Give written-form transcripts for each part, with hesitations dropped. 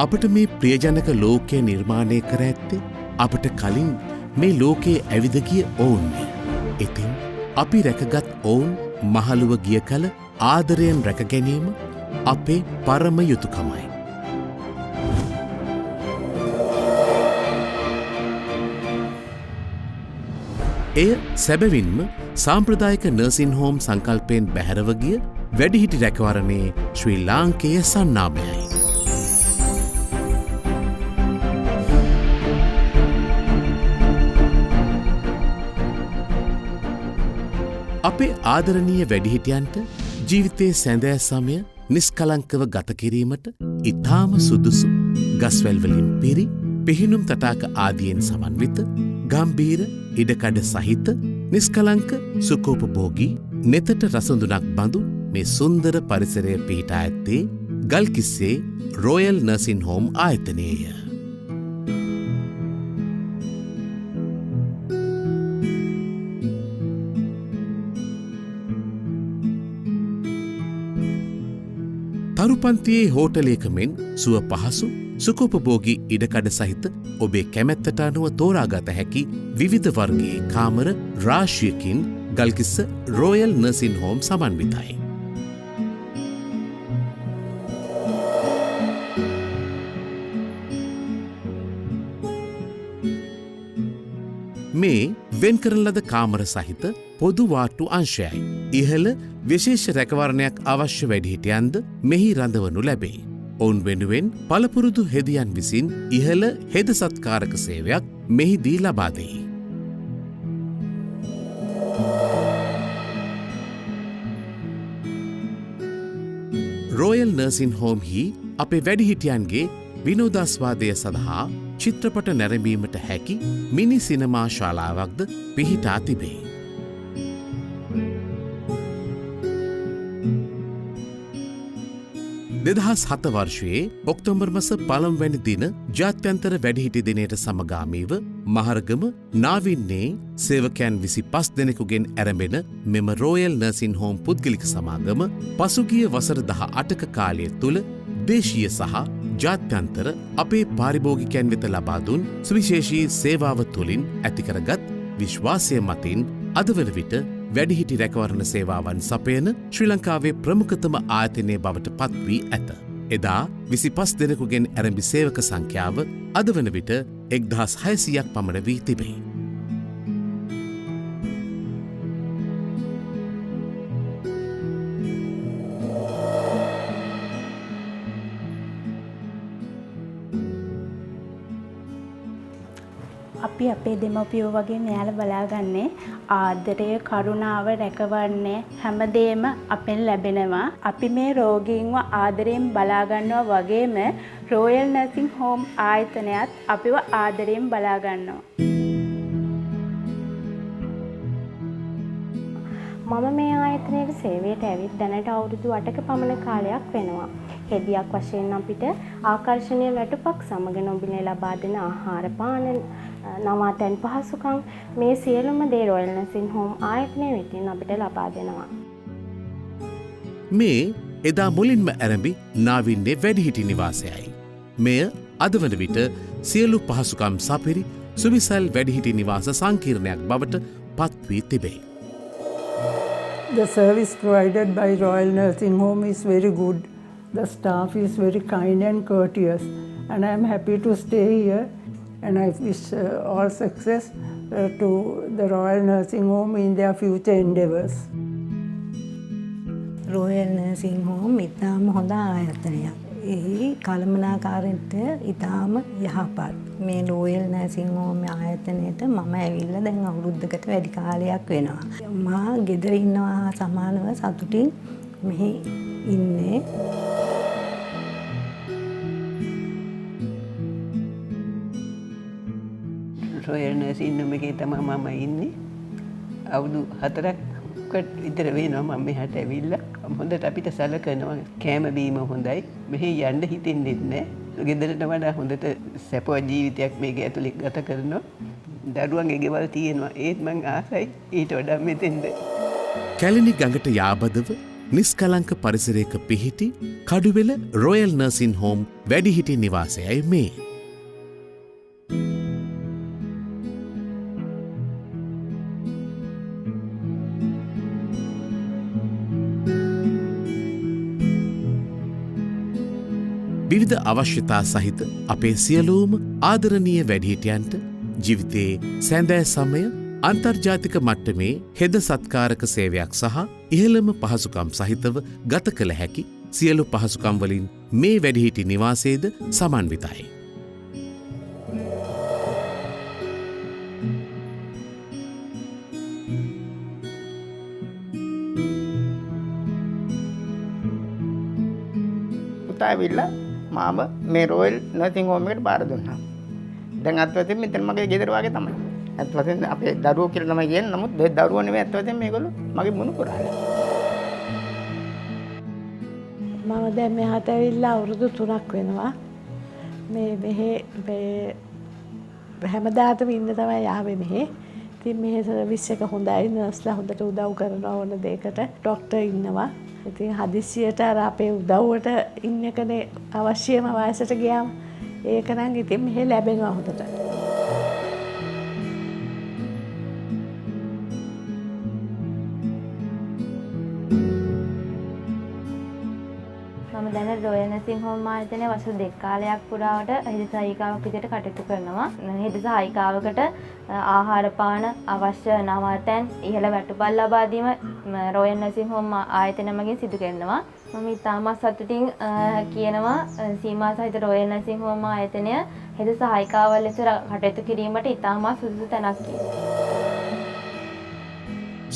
අපට මේ ප්‍රියජනක ලෝකය නිර්මාණය කර ඇත්තේ අපට කලින් මේ ලෝකයේ ඇවිද ගිය ඔවුන්ය. ඉතින් අපි රැකගත් ඔවුන් මහලුව ගිය කල ආදරයෙන් රැක ගැනීම අපේ පරම යුතුකමයි. එය සැබවින්ම සාම්ප්‍රදායික නර්සින් හෝම් සංකල්පයෙන් බැහැරව ගිය වැඩිහිටි රැකවරණයේ ශ්‍රී ලාංකේය සන්නාමයයි. අපේ ආදරණීය වැඩිහිටියන්ට ජීවිතයේ සැඳෑ සමය නිස්කලංකව ගත කිරීමට ඉතාම සුදුසු ගස්වැල්වලින් පිරි පිහිනුම් තටාක ආදියෙන් සමන්විත ගම්බීර ඉඩකඩ සහිත නිස්කලංක සුකෝපභෝගී නෙතට රසඳුනක් බඳු මේ සුන්දර පරිසරය පිහිටා ඇත්තේ ගල්කිස්සේ රෝයල් නර්සින් හෝම් ආයතනයේය. තරුපන්තියේ හෝටලයක මෙන් සුව පහසු සුකෝපභෝගී ඉඩකඩ සහිත ඔබේ කැමැත්තට අනුව තෝරාගත හැකි විවිධ වර්ගයේ කාමර රාශියකින් ගල්කිස්ස රෝයල් නර්සින් හෝම් සමන්විතයි. මේ වෙන් කරන ලද කාමර සහිත පොදු වාට්ටු අංශයයි. ඉහළ විශේෂ රැකවරණයක් අවශ්‍ය වැඩිහිටියන්ද මෙහි රඳවනු ලැබේ. ඔවුන් වෙනුවෙන් පළපුරුදු හෙදියන් විසින් ඉහළ හෙද සත්කාරක සේවයක් මෙහිදී ලබා දෙයි. රෝයල් නර්සින් හෝම් හි අපේ වැඩිහිටියන්ගේ විනෝදාස්වාදය සඳහා චිත්‍රපට නැරඹීමට හැකි මිනි සිනමා ශාලාවක්ද පිහිටා තිබේ. දෙදහස් 7 වර්ෂයේ ඔක්තෝබර් මස 1 වැනි දින ජාත්‍යන්තර වැඩිහිටි දිනයට සමගාමීව මහරගම නාවින්නේ සේවකයන් 25 දෙනෙකුගෙන් ඇරඹෙන මෙම රෝයල් නර්සින් හෝම් පුද්ගලික සමාගම පසුගිය වසර 18ක කාලය තුළ දේශීය සහ ජාත්‍යන්තර අපේ පාරිභෝගිකයන් වෙත ලබා දුන් සුවිශේෂී සේවාව තුළින් ඇතිකරගත් විශ්වාසය මතින් අද වන විට වැඩිහිටි රැකවරණ සේවාවන් සපයන ශ්‍රී ලංකාවේ ප්‍රමුඛතම ආයතනය බවට පත් වී ඇත. එදා 25 දෙනෙකුගෙන් ඇරඹි සේවක සංඛ්‍යාව අද වන විට 1600ක් පමණ වී තිබේ. අපි අපේ දෙමව්පියෝ වගේ මෙයාලා බලාගන්නේ ආදරය, කරුණාව, රැකවරණය හැමදේම අපෙන් ලැබෙනවා. අපි මේ රෝගීන්ව ආදරයෙන් බලා ගන්නවා වගේම රෝයල් නර්සින් හෝම් ආයතනයත් අපිව ආදරයෙන් බලා ගන්නවා. මම මේ ආයතනයේ සේවයට ඇවිත් දැනට අවුරුදු 8ක පමණ කාලයක් වෙනවා. හෙදියක් වශයෙන් අපිට ආකර්ෂණීය වැටුපක් සමග නොබිලේ ලබා දෙන ආහාර පාන නවාතැන් පහසුකම් මේ සියලුම දේ රෝයල් නර්සින් හෝම් ආයතනය වෙතින් අපිට ලබා දෙනවා. මේ එදා මුලින්ම ඇරඹි නාවින්නේ වැඩිහිටි නිවාසයයි. මෙය අද වන විට සියලු පහසුකම් සපිරි සුවිසල් වැඩිහිටි නිවාස සංකීර්ණයක් බවට පත් වී තිබේ. The service provided by Royal Nursing Home is very good. The staff is very kind and courteous, and I am happy to stay here, and I wish all success to the Royal Nursing Home in their future endeavours. Royal Nursing Home ඉතාම හොඳ ආයතනයක්. එහි කළමනාකාරීත්වය ඉතාම යහපත්. මේ royal nursing home ආයතනයට මම ඇවිල්ලා දැන් අවුරුද්දකට වැඩි කාලයක් වෙනවා. මා ගෙදර ඉන්නවා සමානව සතුටින් මෙහි ඉන්නේ. රෝයල් නර්සින් හෝම් එකේ තමයි මම ඉන්නේ. අවුරුදු 4කට විතර වෙනවා මම මෙහාට ඇවිල්ලා. හොඳට අපිට සැලකනවා. කෑම බීම හොඳයි. මෙහි යන්න හිතෙන්නේ නැහැ. ගෙදරට වඩා හොඳට සැපවත් ජීවිතයක් මේක ඇතුලේ ගත කරනවා. දරුවන්ගේ ගෙවල් තියෙනවා. ඒත් මං ආසයි ඊට වඩා මෙතෙන්ද. කැලණි ගඟට යාබදව නිස්කලංක පරිසරයක පිහිටි කඩුවෙල රොයල් නර්සින් හෝම් වැඩිහිටි නිවාසයයි මේ. විවිධ අවශ්‍යතා සහිත අපේ සියලූම ආදරණීය වැඩිහිටියන්ට ජීවිතයේ සැඳෑ සමය අන්තර්ජාතික මට්ටමේ හෙද සත්කාරක සේවයක් සහ ඉහළම පහසුකම් සහිතව ගත කළ හැකි සියලු පහසුකම් වලින් මේ වැඩිහිටි නිවාසයේද සමන්විතයි. පුතා ඇවිල්ලා මාව මේ රොයල් නර්සින් හෝම් එකට බාර දුන්නා. දැන් අත්වතින් මෙතන මගේ ගෙදර වගේ තමයි. අත්වතින් අපේ දරුවෝ කියලා තමයි කියන්නේ. නමුත් ඒ දරුවෝ නෙමෙයි අත්වතින් මේගොල්ලෝ මගේ මුණු පුරාලා. මම දැන් මෙහාට ඇවිල්ලා අවුරුදු 3ක් වෙනවා. මෙහෙ හැමදාටම ඉන්න තමයි ආවේ මෙහෙ. ඉතින් මෙහෙ සර්විස් එක හොඳයි. නර්ස්ලා හොඳට උදව් කරනවා ඕන දෙයකට. ડોක්ටර් ඉන්නවා. ඉතින් හදිස්සියට අර අපේ උදව්වට ඉන්න එකනේ අවශ්‍යම වයසට ගියාම ඒක නම් ඉතින් මෙහෙ ලැබෙනවා හොඳට. මම දැන් රොයල් නර්සින් හෝම් ආයතනයේ වසර 2 කාලයක් පුරාවට හෙද සහායිකාවක් විදිහට කටයුතු කරනවා. හෙද සහායිකාවකට ආහාර පාන අවශ්‍ය නවතැන් ඉහළ වැටුපල් ලබා දීම රොයල් නර්සින් හෝම් ආයතනය මගින් සිදු කරනවා. මම ඉතාමත් සතුටින් කියනවා සීමා සහිත රොයල් නර්සින් හෝම් ආයතනය හෙද සහායිකාවල් ලෙස කටයුතු කිරීමට ඉතාමත් සුදුසු තැනක් කියලා.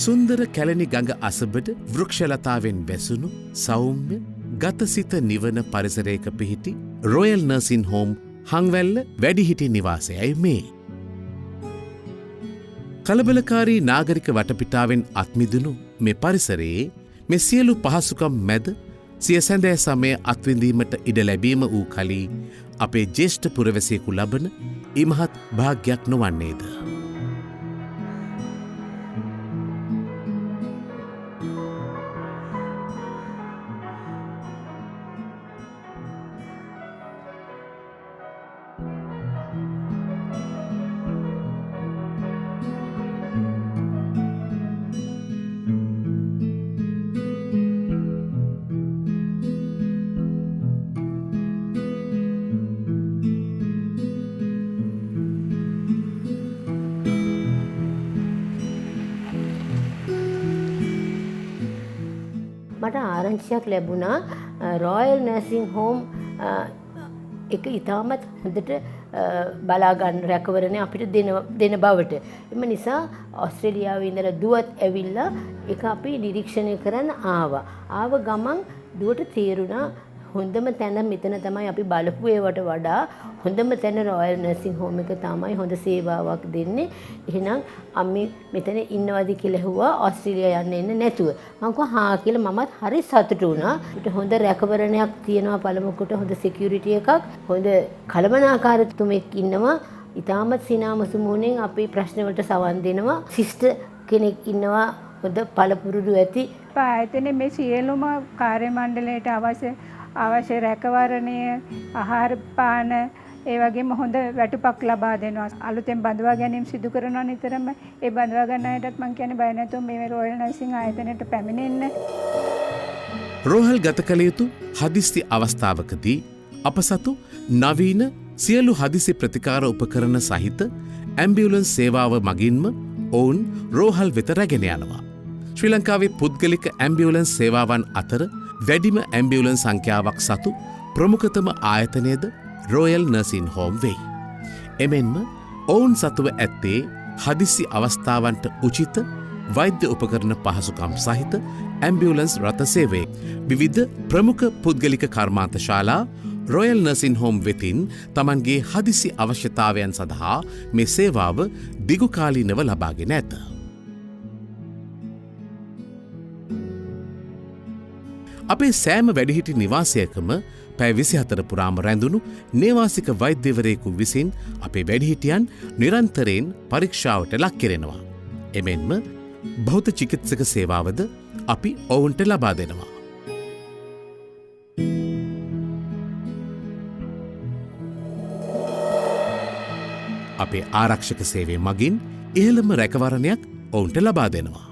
සුන්දර කැලණි ගඟ අසබඩ වෘක්ෂලතාවෙන් වැසුණු සෞම්‍ය ගතසිත නිවන පරිසරයක පිහිටි රොයල් නර්සින් හෝම් හංවැල්ල වැඩිහිටි නිවාසයයි මේ. කලබලකාරී නාගරික වටපිටාවෙන් අත්මිදුණු මේ පරිසරයේ මේ සියලු පහසුකම් මැද සිය සැඳෑ සමය අත්විඳීමට ඉඩ ලැබීම වූ කලී අපේ ජේෂ්ඨ පුරවැසියෙකු ලබන ඉමහත් භාග්‍යයක් නොවන්නේද. මට ආරංචියක් ලැබුණා රොයල් නර්සින් හෝම් එක ඉතාමත් හොඳට බලා ගන්න රැකවරණය අපිට දෙන බවට. එම නිසා ඕස්ට්‍රේලියාවේ ඉඳලා දුවත් ඇවිල්ලා ඒක අපි නිරීක්ෂණය කරන්න ආවා. ආව ගමන් දුවට තේරුණා හොඳම තැන මෙතන තමයි අපි බලපු ඒවට වඩා හොඳම තැන රොයල් නර්සින් හෝම් එක තමයි හොඳ සේවාවක් දෙන්නේ. එහෙනම් අම්මි මෙතන ඉන්නවද කියලා ඇහුවා ඕස්ට්‍රේලියා යන්න එන්න නැතුව. මම කිව්වා හා කියලා මමත් හරි සතුටු වුණා. ඊට හොඳ රැකවරණයක් තියෙනවා පළමුවට හොඳ සිකියුරිටි එකක් හොඳ කළමනාකාරතුමෙක් ඉන්නවා. ඉතාමත් සිනාමසු මුණෙන් අපේ ප්‍රශ්න වලට සවන් දෙනවා. සිස්ටර් කෙනෙක් ඉන්නවා හොඳ පළපුරුදු ඇති. ආයතනයේ මේ සියලුම කාර්ය මණ්ඩලයට අවශ්‍ය රැකවරණය ආහාර පාන ඒ වගේම හොඳ වැටුපක් ලබා දෙනවා. අලුතෙන් බඳවා ගැනීම සිදු කරනවා නිතරම. ඒ බඳවා ගන්න අයටත් මම කියන්නේ බය නැතුව මේ රොයල් නර්සින් ආයතනයට පැමිණෙන්න. රෝහල් ගත කළ යුතු හදිස්සි අවස්ථාවකදී අප සතු නවීන සියලු හදිසි ප්‍රතිකාර උපකරණ සහිත ඇම්බියුලන්ස් සේවාව මගින්ම ඔවුන් රෝහල් වෙත රැගෙන යනවා. ශ්‍රී ලංකාවේ පුද්ගලික ඇම්බියුලන්ස් සේවාවන් අතර වැඩිම ඇම්බියුලන්ස් සංඛ්‍යාවක් සතු ප්‍රමුඛතම ආයතනයද රොයල් නර්සින් හෝම් වෙයි. එමෙන්ම ඔවුන් සතුව ඇත්තේ හදිසි අවස්ථාවන්ට උචිත වෛද්‍ය උපකරණ පහසුකම් සහිත ඇම්බියුලන්ස් රථ සේවය. විවිධ ප්‍රමුඛ පුද්ගලික කර්මාන්ත ශාලා රොයල් නර්සින් හෝම් වෙතින් තමන්ගේ හදිසි අවශ්‍යතාවයන් සඳහා මේ සේවාව දිගුකාලීනව ලබාගෙන ඇත. අපේ සෑම වැඩිහිටි නිවාසයකම පැය 24 පුරාම රැඳුණු නේවාසික වෛද්‍යවරයෙකු විසින් අපේ වැඩිහිටියන් නිරන්තරයෙන් පරීක්ෂාවට ලක් කෙරෙනවා. එමෙන්ම භෞත චිකිත්සක සේවාවද අපි ඔවුන්ට ලබා දෙනවා. අපේ ආරක්ෂක සේවය මගින් ඉහළම රැකවරණයක් ඔවුන්ට ලබා දෙනවා.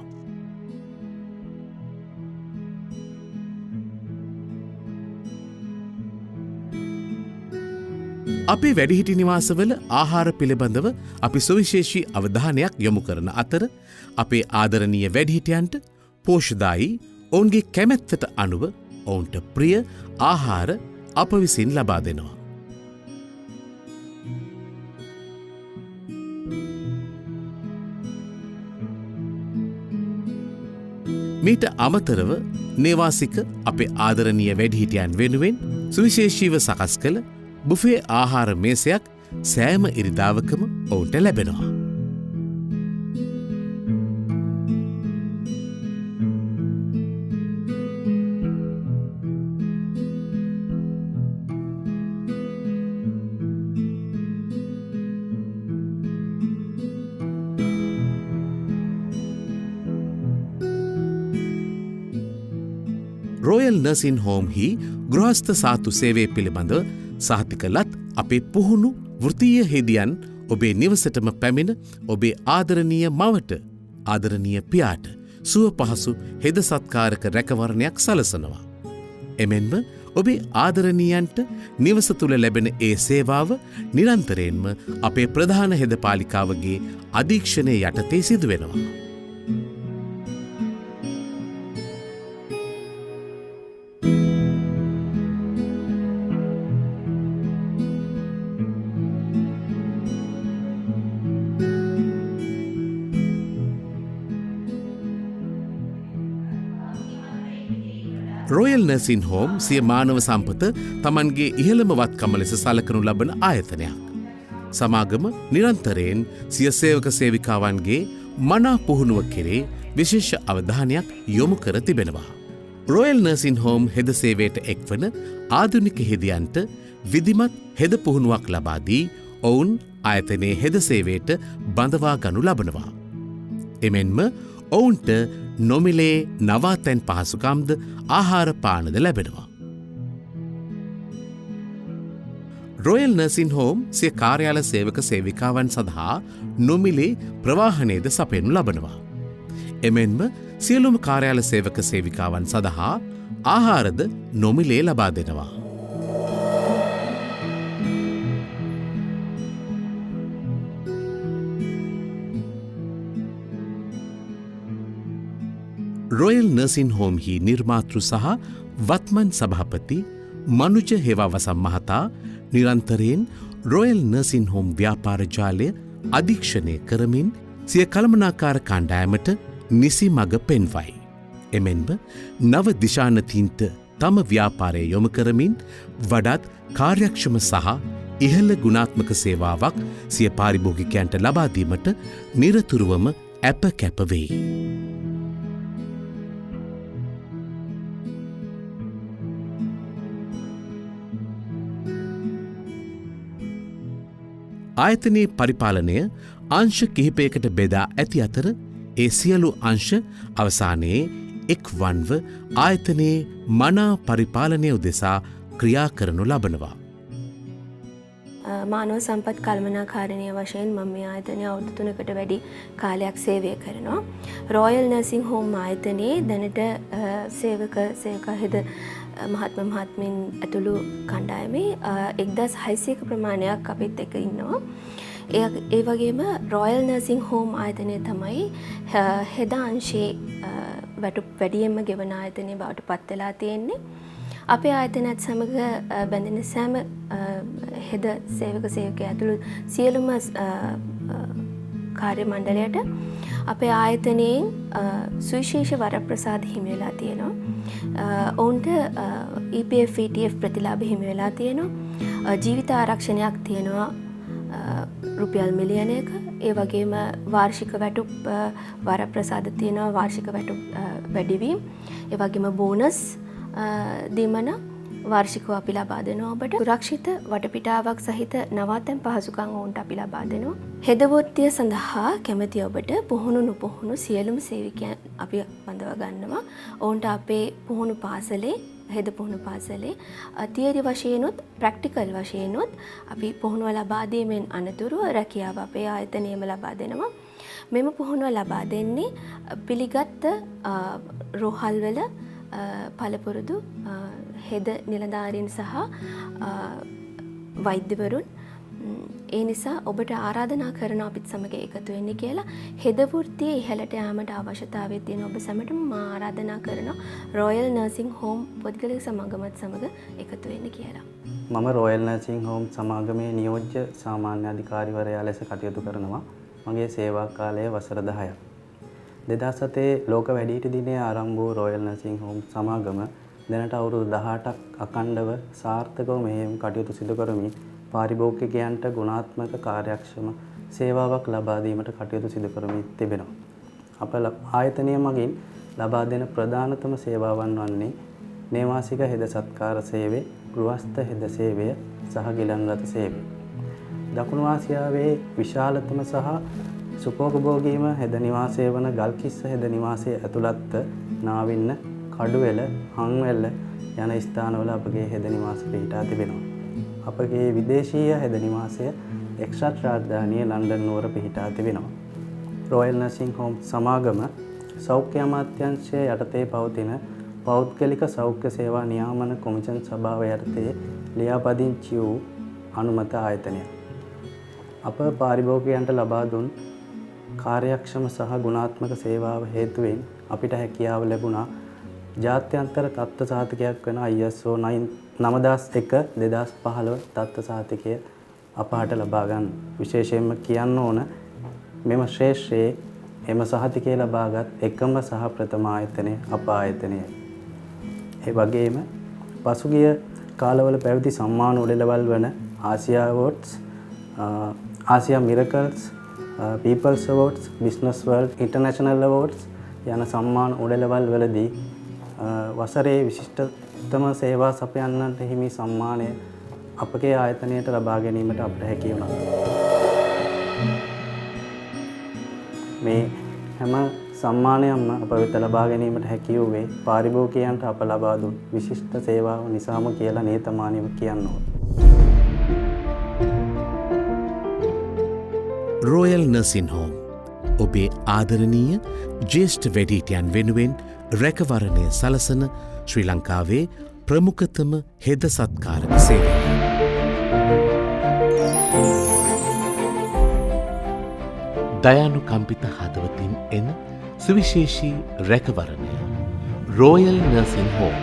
අපේ වැඩිහිටි නිවාසවල ආහාර පිළිබඳව අපි සුවිශේෂී අවධානයක් යොමු කරන අතර අපේ ආදරණීය වැඩිහිටියන්ට පෝෂ්‍යදායී ඔවුන්ගේ කැමැත්තට අනුව ඔවුන්ට ප්‍රිය ආහාර අප විසින් ලබා දෙනවා. මීට අමතරව නේවාසික අපේ ආදරණීය වැඩිහිටියන් වෙනුවෙන් සුවිශේෂීව සකස් කළ බුෆේ ආහාර මේසයක් සෑම ඉරිදාවකම ඔවුන්ට ලැබෙනවා. රොයල් නර්සින් හෝම් හි ගෘහස්ථ සාතු සේවය පිළිබඳව සහතිකලත් අපේ පුහුණු වෘත්තීය හෙදියන් ඔබේ නිවසටම පැමිණ ඔබේ ආදරණීය මවට ආදරණීය පියාට සුව පහසු හෙද සත්කාරක රැකවරණයක් සලසනවා. එමෙන්ම ඔබේ ආදරණීයන්ට නිවස තුළ ලැබෙන ඒ සේවාව නිරන්තරයෙන්ම අපේ ප්‍රධාන හෙද පාලිකාවගේ අධීක්ෂණය යටතේ සිදුවෙනවා. රොයල් නර්සින් හෝම් සිය මානව සම්පත තමන්ගේ ඉහළම වත්කම ලෙස සලකනු ලබන ආයතනයක්. සමාගම නිරන්තරයෙන් සිය සේවක සේවිකාවන්ගේ මනා පුහුණුව කෙරේ විශේෂ අවධානයක් යොමු කර තිබෙනවා. රොයල් නර්සින් හෝම් හෙද සේවයට එක්වන ආධුනික හෙදියන්ට විධිමත් හෙද පුහුණුවක් ලබාදී ඔවුන් ආයතනයේ හෙද සේවයට බඳවා ගනු ලබනවා. එමෙන්ම ඔවුන්ට නොමිලේ නවාතැන් පහසුකම්ද ආහාර පානද ලැබෙනවා. රොයල් නර්සින් හෝම් සිය කාර්යාල සේවක සේවිකාවන් සඳහා නොමිලේ ප්‍රවාහනයද සපයනු ලබනවා. එමෙන්ම සියලුම කාර්යාල සේවක සේවිකාවන් සඳහා ආහාරද නොමිලේ ලබා දෙනවා. රොයල් නර්සින් හෝම් හි නිර්මාතෘ සහ වත්මන් සභාපති මනුජ හෙවාවසම් මහතා නිරන්තරයෙන් රොයල් නර්සින් හෝම් ව්‍යාපාර ජාලය අධීක්ෂණය කරමින් සිය කළමනාකාර කණ්ඩායමට නිසි මඟ පෙන්වයි. එමෙන්ම නව දිශානතින්ට තම ව්‍යාපාරය යොමු කරමින් වඩාත් කාර්යක්ෂම සහ ඉහළ ගුණාත්මක සේවාවක් සිය පාරිභෝගිකයන්ට ලබාදීමට නිරතුරුවම ඇප කැප වෙයි. ආයතනයේ පරිපාලනය අංශ කිහිපයකට බෙදා ඇති අතර ඒ සියලු අංශ අවසානයේ එක්වන්ව ආයතනයේ මනා පරිපාලනය උදෙසා ක්‍රියා කරනු ලබනවා. මානව සම්පත් කළමනාකාරණය වශයෙන් මම මේ ආයතනය අවුරුදු 3කට වැඩි කාලයක් සේවය කරනවා. රොයල් නර්සින් හෝම් ආයතනයේ දැනට සේවක හෙද මහත්ම මහත්මීන් ඇතුළු කණ්ඩායමේ 1600ක ප්‍රමාණයක් අපිත් එක්ක ඉන්නවා. ඒ වගේම රොයල් නර්සින් හෝම් ආයතනය තමයි හෙද අංශයේ වැටුප් වැඩියෙන්ම ගෙවන ආයතනය බවට පත් වෙලා තියෙන්නේ. අපේ ආයතනයත් සමග බැඳෙන සෑම හෙද සේවක සේවකයන් ඇතුළු සියලුම කාර්ය මණ්ඩලයට අපේ ආයතනයෙන් සුවිශේෂ වරප්‍රසාද හිමි වෙලා තියෙනවා. ඔවුන්ට EPF ETF ප්‍රතිලාභ හිමි වෙලා තියෙනවා. ජීවිත ආරක්ෂණයක් තියෙනවා රුපියල් මිලියනයක. ඒ වගේම වාර්ෂික වැටුප් වරප්‍රසාද තියෙනවා වාර්ෂික වැටුප් වැඩිවීම. ඒ වගේම බෝනස් දීමන වාර්ෂිකව අපි ලබා දෙනවා ඔබට. සුරක්ෂිත වටපිටාවක් සහිත නවාතැන් පහසුකම් ඔවුන්ට අපි ලබා දෙනවා. හෙද වෘත්තිය සඳහා කැමති ඔබට පුහුණු නුපුහුණු සියලුම සේවිකයන් අපි බඳව ගන්නවා. ඔවුන්ට අපේ පුහුණු පාසලේ හෙද පුහුණු පාසලේ තියරි වශයෙන්ුත් ප්‍රැක්ටිකල් වශයෙන්ුත් අපි පුහුණුව ලබා දීමෙන් අනතුරුව රැකියාව අපේ ආයතනයේම ලබා දෙනවා. මෙම පුහුණුව ලබා දෙන්නේ පිළිගත් රෝහල්වල පළපුරුදු හෙද නිලධාරීන් සහ වෛද්‍යවරුන්. ඒ නිසා ඔබට ආරාධනා කරන අපිත් සමග එකතු වෙන්න කියලා. හෙද වෘත්තියේ ඉහළට යාමට අවශ්‍යතාවය තියෙන ඔබ සැමටම මා ආරාධනා කරනවා රොයල් නර්සිං හෝම් පොත්ගලික සමාගමත් සමග එකතු වෙන්න කියලා. මම රොයල් නර්සිං හෝම් සමාගමේ නියෝජ්‍ය සාමාන්‍ය අධිකාරිවරයා ලෙස කටයුතු කරනවා. මගේ සේවා කාලය වසර 10ක්. 2007 ලෝක වැඩිහිටි දිනයේ ආරම්භ වූ රොයල් නර්සිං හෝම් සමාගම දැනට අවුරුදු 18ක් අඛණ්ඩව සාර්ථකව මෙහෙයුම් කටයුතු සිදු කරමින් පාරිභෝගිකයන්ට ගුණාත්මක කාර්යක්ෂම සේවාවක් ලබා දීමට කටයුතු සිදු කරමින් තිබෙනවා. අප ආයතනය මගින් ලබා දෙන ප්‍රධානතම සේවාවන් වන්නේ නේවාසික හෙද සත්කාර සේවය, ගෘහස්ත හෙද සේවය සහ ගිලන්ගත සේවය. දකුණු ආසියාවේ විශාලතම සහ සුඛෝපභෝගීම හෙද නිවාසය වන ගල්කිස්ස හෙද නිවාසය ඇතුළත්ව නාවින්න, කඩුවෙල, හංවැල්ල යන ස්ථානවල අපගේ හෙද නිවාස පිහිටා තිබෙනවා. අපගේ විදේශීය හෙද නිවාසය එක්ස්ට්‍රාට් රාජධානිය ලන්ඩන් නුවර පිහිටා තිබෙනවා. රොයල් නර්සිං හෝම් සමාගම සෞඛ්‍ය අමාත්‍යාංශය යටතේ පවතින පෞද්ගලික සෞඛ්‍ය සේවා නියාමන කොමිෂන් සභාව යටතේ ලියාපදිංචි වූ අනුමත ආයතනයක්. අප පාරිභෝගිකයන්ට ලබා දුන් කාර්යක්ෂම සහ ගුණාත්මක සේවාව හේතුවෙන් අපිට හැකියාව ලැබුණා ජාත්‍යන්තර තත්ත්ව සහතිකයක් වෙන ISO 9001/2015 තත්ත්ව සහතිකය අපහට ලබා ගන්න. විශේෂයෙන්ම කියන්න ඕන මෙම ශ්‍රේෂ්ඨයේ එම සහතිකය ලබාගත් එකම සහ ප්‍රථම ආයතනය අප ආයතනයයි. ඒ වගේම පසුගිය කාලවල පැවති සම්මාන උළෙලවල් වන Asia awards, Asia miracles, people's awards, business world international awards යන සම්මාන උළෙලවල් වලදී වසරේ විශිෂ්ටතම සේවා සපයන්නන්ට හිමි සම්මානය අපගේ ආයතනයට ලබා ගැනීමට අපට හැකි වුණා. මේ හැම සම්මානයක්ම අප වෙත ලබා ගැනීමට හැකි වූයේ පාරිභෝගිකයන්ට අප ලබා දුන් විශිෂ්ට සේවාව නිසාම කියලා නිහතමානීව කියන්න ඕන. රොයල් නර්සින් හෝම් ඔබේ ආදරණීය ජ්‍යෙෂ්ඨ වැඩිහිටියන් වෙනුවෙන් රැකවරණය සලසන ශ්‍රී ලංකාවේ ප්‍රමුඛතම හෙද සත්කාරක සේවය. දයානුකම්පිත හදවතින් එන සුවිශේෂී රැකවරණය රොයල් නර්සින් හෝම්